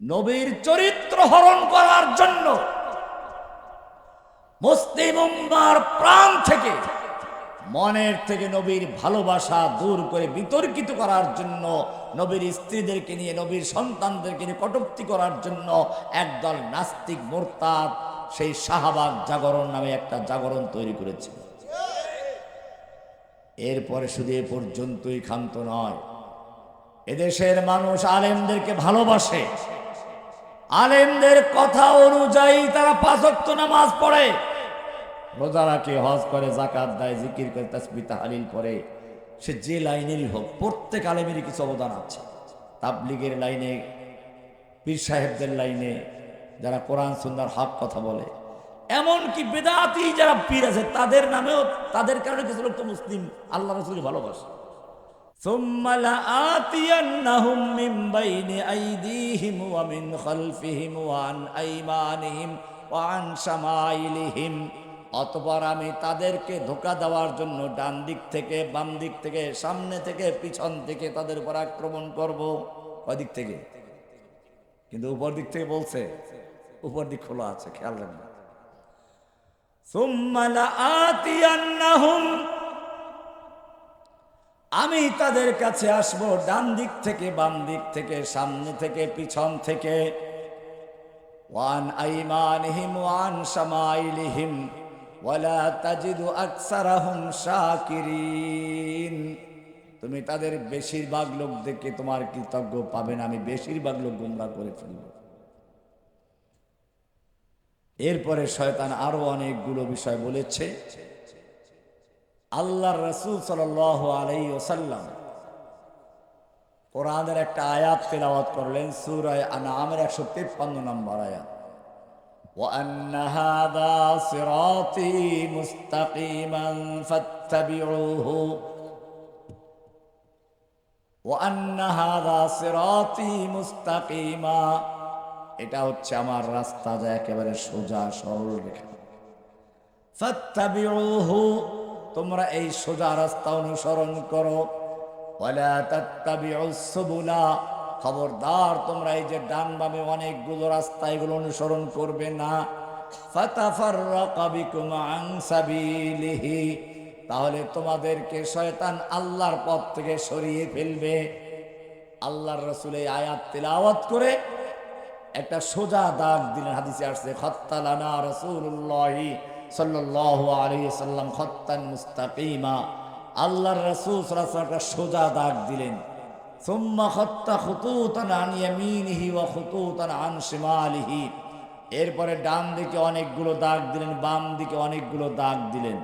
নবীর চরিত্র হরণ করার জন্য মুসলিম উম্মার প্রাণ থেকে, মনের থেকে নবীর ভালোবাসা দূর করে বিতর্কিত করার জন্য, নবীর স্ত্রীদেরকে নিয়ে, নবীর সন্তানদেরকে নিয়ে কটূক্তি করার জন্য একদল নাস্তিক মোরতাদ সেই শাহবাগ জাগরণ নামে একটা জাগরণ তৈরি করেছিল। এরপরে শুধু এ পর্যন্তই ক্ষান্ত নয়, এদেশের মানুষ আলেমদেরকে ভালোবাসে, আলেমদের কথা অনুযায়ী তারা 5 ওয়াক্ত নামাজ পড়ে, রোজা রাখে, হজ করে, যাকাত দেয়, জিকির করে, তাসবিহ তাহলিল করে। সে যে লাইনেরই হোক, প্রত্যেক আলেমেরই কিছু অবদান আছে। তাবলিগের লাইনে, পীর সাহেবদের লাইনে, যারা কোরআন সুন্নাহর হক কথা বলে, এমনকি বেদাতি যারা পীর আছে তাদের নামেও, তাদের কারণে কিছু লোক তো মুসলিম আল্লাহ রাসূলকে ভালোবাসে। সুম্মা লাআতিয়ান্নাহুম মিন বাইনি আইদিহিম ওয়া মিন খালফিহিম ওয়া আন আইমানিহিম ওয়া আন শামাইলিহিম, অতঃপর আমি তাদেরকে ধোঁকা দেওয়ার জন্য ডান দিক থেকে, বাম দিক থেকে, সামনে থেকে, পিছন থেকে তাদের উপর আক্রমণ করব। ওদিক থেকে, কিন্তু উপর দিক থেকে বলছে, উপর দিক খোলা আছে, খেয়াল রাখবেন। সুম্মা লাআতিয়ান্নাহুম, আমি তাদের কাছে আসব ডান দিক থেকে, বাম দিক থেকে, সামনে থেকে, পিছন থেকে। ওয়ান আইমানিহিম ওয়ান শামাইলিহিম ওয়ালা তাজিদু আকসারাহুম শাকিরিন, তুমি তাদের বেশিরভাগ লোকদেরকে তোমার কৃতজ্ঞ পাবে না, আমি বেশিরভাগ লোক গোমরাহ করে ফেলব। এরপরে শয়তান আরো অনেকগুলো বিষয় বলেছে। আল্লাহর রাসূল সাল্লাল্লাহু আলাইহি ওয়াসাল্লাম কোরআনের একটা আয়াত তেলাওয়াত করলেন, সূরা আনআমের 153 নম্বর আয়াত। ওয়া আন্না হাযা সিরাতী মুস্তাকিমান ফাত্তাবিউহু ওয়া আন্না হাযা সিরাতী মুস্তাকিমা, এটা হচ্ছে আমার রাস্তা, যা একেবারে সোজা সরল রেখা। ফাত্তাবিউহু, তোমরা এই সোজা রাস্তা অনুসরণ করো। ওয়ালা তাত্তাবিউস সুবুলা, খবরদার তোমরা এই যে ডান বামে অনেকগুলো রাস্তা, এগুলো অনুসরণ করবে না। ফাতাফাররাকা বিকুম আন সাবিলিহি, তাহলে তোমাদেরকে শয়তান আল্লাহর পথ থেকে সরিয়ে ফেলবে। আল্লাহর রাসূল এই আয়াত তিলাওয়াত করে একটা সোজা দাগ দিলেন। হাদিসে আসছে, খাত্তালানা রাসূলুল্লাহি সাল্লাল্লাহু আলাইহি সাল্লাম খাত্তান মুস্তাকিমা, আল্লাহর রাসূল সাল্লাল্লাহু আলাইহি ওয়াসাল্লাম একটা সোজা দাগ দিলেন। সুম্মা খাত্তা খুতুতান আন ইয়ামিনিহি ওয়া খুতুতান আন শিমালিহি, এরপরে ডান দিকে অনেকগুলো দাগ দিলেন, বাম দিকে অনেকগুলো দাগ দিলেন।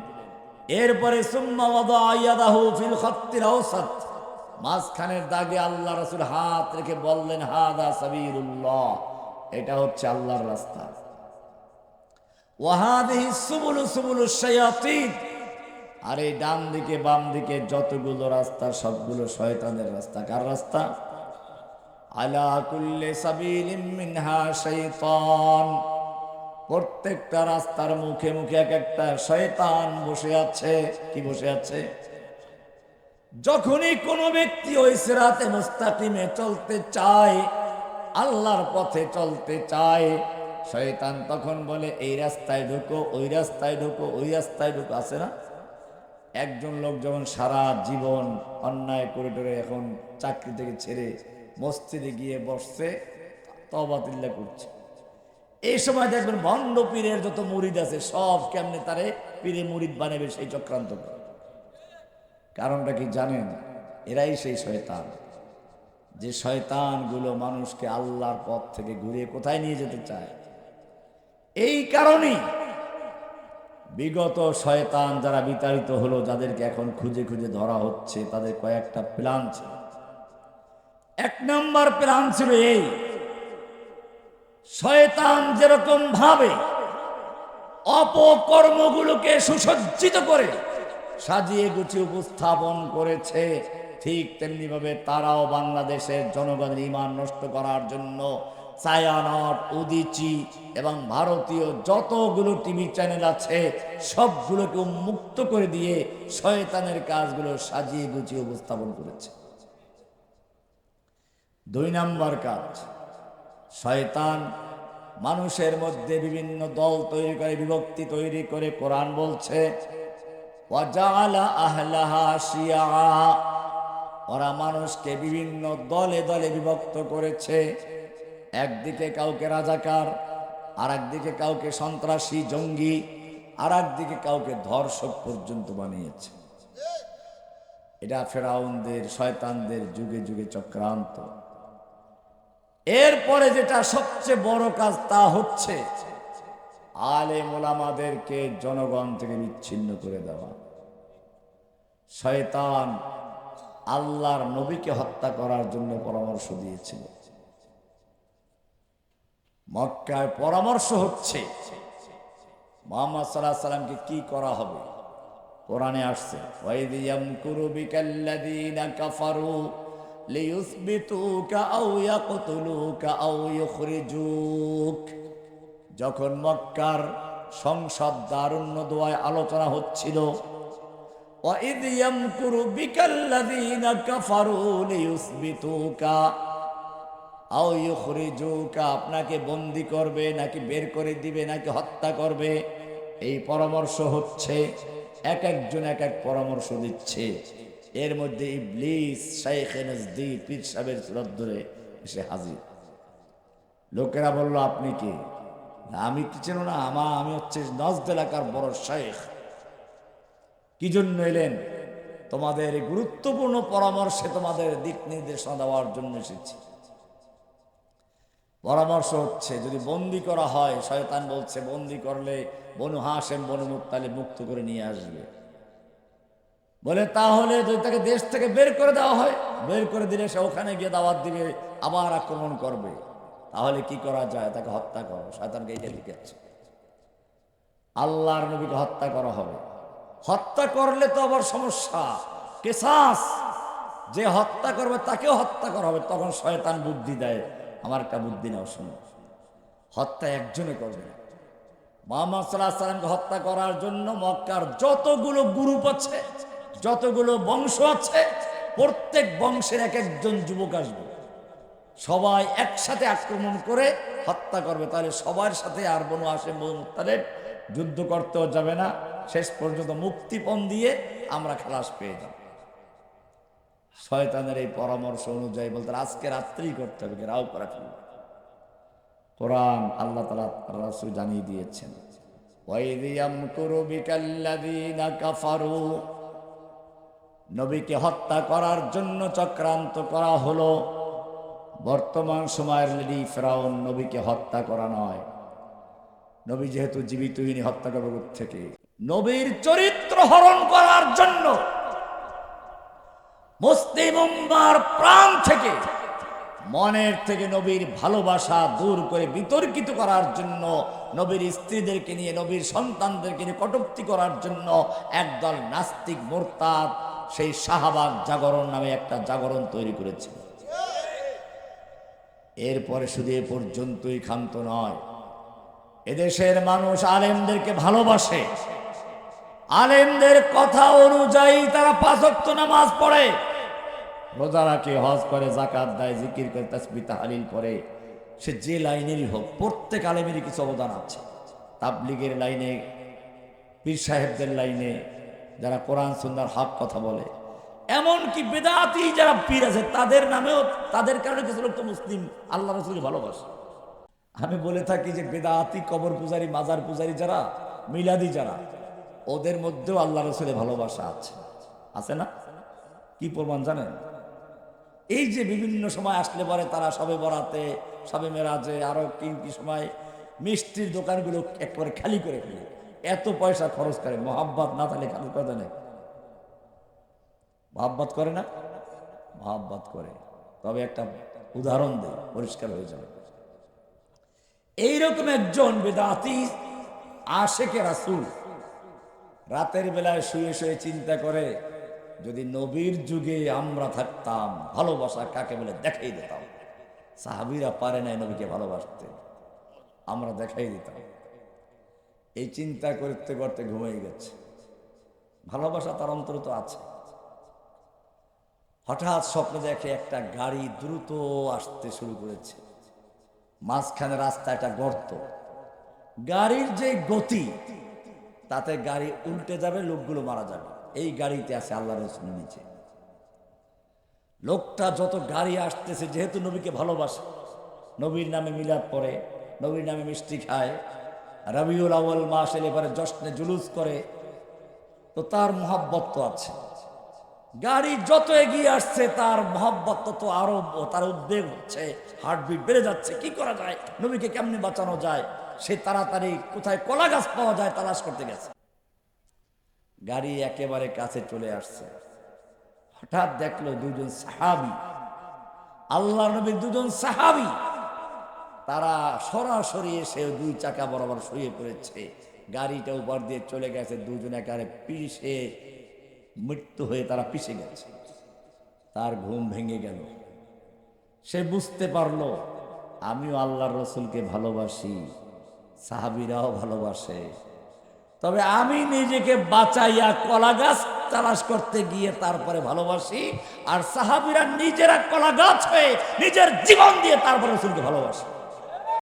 এরপরে সুম্মা ওয়াদা ইয়াদাহু ফিল খাত্তিল আওসাত, মাঝখানের দাগে আল্লাহ রাসূল হাত রেখে বললেন, হাদা সাবিলুল্লাহ, এটা হচ্ছে আল্লাহর রাস্তা। ওয়া হাদিহি সুবুলু সুবুলুশ শায়াতিন, আর এই ডান দিকে বাম দিকে যতগুলো রাস্তা সবগুলো শয়তানের রাস্তা। কার রাস্তা? আলা কুল্লি সাবিলিম মিনহা শাইতান, প্রত্যেকটা রাস্তার মুখে মুখে এক একটা শয়তান বসে আছে। কি বসে আছে? যখনই কোনো ব্যক্তি ওই সিরাতে মুস্তাকিমে চলতে চায়, আল্লাহর পথে চলতে চায়, শয়তান তখন বলে এই রাস্তায় ঢুকো, ওই রাস্তায় ঢুকো, ওই রাস্তায় ঢুকো। আছে না? একজন লোক যখন সারা জীবন অন্যায় করে টরে এখন চাকরি থেকে ছেড়ে মসজিদে গিয়ে বসছে, তওবাতুল্লাহ করছে, এই সময় দেখবেন ভণ্ড পীরের যত মুরিদ আছে সব কেমনে তারে পীরে মুরিদ বানাবে সেই চক্রান্ত করে। কারণটা কি জানেন? এরাই সেই শয়তান, যে শয়তানগুলো মানুষকে আল্লাহর পথ থেকে ঘুরিয়ে কোথায় নিয়ে যেতে চায়। এই কারণেই বিগত শয়তান যারা বিতাড়িত হলো, যাদেরকে এখন খুঁজে খুঁজে ধরা হচ্ছে, তাদের কয়েকটা প্ল্যান ছিল। 1 নম্বর প্ল্যান ছিল এই, শয়তান যেরকম ভাবে অপকর্মগুলোকে সুসজ্জিত করে সাজিয়ে গুছিয়ে উপস্থাপন করেছে, ঠিক তেমনি ভাবে তারাও বাংলাদেশের জনগণের ঈমান নষ্ট করার জন্য ছায়ানট, উদীচী এবং ভারতীয় যতগুলো টিভি চ্যানেল আছে সবগুলোকে উন্মুক্ত করে দিয়ে শয়তানের কাজগুলো সাজিয়ে গুছিয়ে উপস্থাপন করেছে। 2 নম্বর কাজ, শয়তান মানুষের মধ্যে বিভিন্ন দল তৈরি করে, বিভক্তি তৈরি করে। কোরআন বলছে ওয়াজাআলা আহলাহা শিয়া, ওরা মানুষকে বিভিন্ন দলে দলে বিভক্ত করেছে। একদিকে কাউকে রাজাকার, আর একদিকে কাউকে সন্ত্রাসী জঙ্গি, আর একদিকে কাউকে ধর্ষক পর্যন্ত বানিয়েছে। এটা ফেরাউনদের শয়তানদের যুগে যুগে চক্রান্ত। এরপরে যেটা সবচেয়ে বড় কাজ তা হচ্ছে আলেম ওলামাদেরকে জনগণ থেকে বিচ্ছিন্ন করে দেওয়া। শয়তান আল্লাহর নবীকে হত্যা করার জন্য পরামর্শ দিয়েছিল। মক্কায় পরামর্শ হচ্ছে মুহাম্মদ সাল্লাল্লাহু আলাইহি সাল্লামকে কি করা হবে। কোরআনে আসছে ওয়াইদ ইয়ামকুরু বিকাল্লাযীনা কাফারু লিইউসবিতুকা আও ইয়াকতুলুকা আও ইউখরিজুক। যখন মক্কার সংসদ দারুণ্য দোয়ায় আলোচনা হচ্ছিল, ওয়াইদ ইয়ামকুরু বিকাল্লাযীনা কাফারু লিইউসবিতুকা আও ইউখরিজুকা, আপনাকে বন্দী করবে নাকি বের করে দিবে নাকি হত্যা করবে, এই পরামর্শ হচ্ছে। এক একজন এক এক পরামর্শ দিচ্ছে। এর মধ্যে ইবলিস শাইখে নজদি পীর সাহেবের সুরত ধরে এসে হাজির। লোকেরা বলল আপনি কি? আমি কি চেনো না? আমি হচ্ছে নজদ এলাকার বড় শাইখ। কি জন্য এলেন? তোমাদের গুরুত্বপূর্ণ পরামর্শে তোমাদের দিক নির্দেশনা দেওয়ার জন্য এসেছি। পরামর্শ হচ্ছে যদি বন্দি করা হয়, শয়তান বলছে বন্দি করলে বনু হাশেম বনু মুত্তালিব মুক্ত করে নিয়ে আসবে। বলে তাহলে যদি তাকে দেশ থেকে বের করে দেওয়া হয়, বের করে দিলে সে ওখানে গিয়ে দাওয়াত দিবে, আবার আক্রমণ করবে, তাহলে কি করা যায়? তাকে হত্যা করো। শয়তানকে এটা লিখেছে আল্লাহর নবীকে হত্যা করা হবে। হত্যা করলে তো আবার সমস্যা, কিসাস। যে হত্যা করবে তাকেও হত্যা করা হবে। তখন শয়তান বুদ্ধি দেয়, আমার একটা বুদ্ধি নাও, শোনো, হত্যা একজনে করবে না। মুহাম্মদ সাল্লাল্লাহু আলাইহি সাল্লামকে হত্যা করার জন্য মক্কার যতগুলো গ্রুপ আছে, যতগুলো বংশ আছে, প্রত্যেক বংশের এক একজন যুবক আসবে, সবাই একসাথে আক্রমণ করে হত্যা করবে। তাহলে সবার সাথে আর বনু হাশেম বনু মুত্তালিব যুদ্ধ করতেও যাবে না। শেষ পর্যন্ত মুক্তিপণ দিয়ে আমরা খালাস পেয়ে যাব। শয়তানের এই পরামর্শ অনুযায়ী বলতে আজকে রাত্রেই করতে হবে, রাও করা ফেলবে। কোরআন আল্লাহ তাআলা রাসূল জানিয়ে দিয়েছেন ওয়াইদ ইয়ামকুরু বিকাল্লাযীনা কাফারু, নবীকে হত্যা করার জন্য চক্রান্ত করা হলো। বর্তমান সময়ের লেডি ফেরাউন নবীকে হত্যা করা নয়। নবী যেহেতু জীবিত, ইনি হত্যা করবে থেকে নবীর চরিত্র হরণ করার জন্য মুসলিম উম্মার প্রাণ থেকে, মনের থেকে নবীর ভালোবাসা দূর করে বিতর্কিত করার জন্য, নবীর স্ত্রীদেরকে নিয়ে, নবীর সন্তানদেরকে নিয়ে কটূক্তি করার জন্য একদল নাস্তিক মুরতাদ সেই শাহবাগ জাগরণ নামে একটা জাগরণ তৈরি করেছে। এরপরে শুধু এ পর্যন্তই ক্ষান্ত নয়, এদেশের মানুষ আলেমদেরকে ভালোবাসে। আলেমদের কথা অনুযায়ী তারা 5 ওয়াক্ত নামাজ পড়ে, রোজা রাখে, হজ করে, যাকাত দেয়, জিকির করে, তাসবিহ তাহলিল করে। সে যে লাইনেরই হোক, প্রত্যেক আলেমেরই কিছু অবদান আছে। তাবলিগের লাইনে, পীর সাহেবদের লাইনে, যারা কোরআন সুন্নাহর হক কথা বলে, এমনকি বেদাতি যারা পীর আছে তাদের নামেও, তাদের কারণে কিছু লোক তো মুসলিম আল্লাহ রাসূলকে ভালোবাসে। আমি বলে থাকি যে বেদাতি, কবর পূজারী, মাজার পূজারী যারা, মিলাদি যারা, ওদের মধ্যেও আল্লাহ রাসূলের ভালোবাসা আছে। আছে না? কি প্রমাণ জানেন? এই যে বিভিন্ন সময় আসলে পরে তারা সবে বরাতে, সবে মেরাজে, আরো কি সময় মিষ্টির দোকানগুলো একবারে খালি করে ফেলে, এত পয়সা খরচ করে। মহাব্বত না থাকলে খালি করে দেয়? মহাব্বত করে না? মহাব্বত করে। তবে একটা উদাহরণ দেয়, পরিষ্কার হয়ে যাবে। এইরকম একজন বেদাতি আশেকে রাসূল রাতের বেলায় শুয়ে শুয়ে চিন্তা করে, যদি নবীর যুগে আমরা থাকতাম, ভালোবাসা কাকে বলে দেখাই দিতাম। সাহাবীরা পারে নাই নবীকে ভালোবাসতে, আমরা দেখাই দিতাম। এই চিন্তা করতে করতে ঘুমিয়ে গেছে। ভালোবাসা তার অন্তরে তো আছে। হঠাৎ স্বপ্নে দেখে একটা গাড়ি দ্রুত আসতে শুরু করেছে। মাঝখানে রাস্তা একটা গর্ত, গাড়ির যে গতি তাতে গাড়ি উল্টে যাবে, লোকগুলো মারা যাবে। এই গাড়িতে আছে আল্লাহ রসুল নিচে। লোকটা যত গাড়ি আসতেছে, যেহেতু নবীকে ভালোবাসে, নবীর নামে মিলাদ পড়ে, নবীর নামে মিষ্টি খায়, রবিউল আউয়াল মাস এলে পরে জশ্নে জুলুস করে, তো তার মহব্বত তো আছে। গাড়ি যত এগিয়ে আসছে তার মহব্বত তত আরো, তার উদ্বেগ হচ্ছে, হার্টবিট বেড়ে যাচ্ছে। কি করা যায়, নবীকে কেমনে বাঁচানো যায়, সে তাড়াতাড়ি কোথায় কলা গাছ পাওয়া যায় তালাশ করতে গেছে। গাড়ি একেবারে কাছে চলে আসছে, হঠাৎ দেখলো দুজন সাহাবী, আল্লাহ নবীর দুজন সাহাবী, তারা সরাসরি এসে দুই চাকা বরাবর শুয়ে পড়েছে। গাড়িটা উপর দিয়ে চলে গেছে, দুজন একেবারে পিষে মৃত্যু হয়ে তারা পিষে গেছে। তার ঘুম ভেঙে গেল, সে বুঝতে পারলো আমিও আল্লাহর রসুলকে ভালোবাসি, সাহাবীরাও ভালোবাসে, তবে আমি নিজেকে বাঁচাইয়া কলা গাছ তালাশ করতে গিয়ে তারপরে ভালোবাসি, আর সাহাবীরা নিজেরা কলা গাছ হয়ে নিজের জীবন দিয়ে তারপরে রসুলকে ভালোবাসে।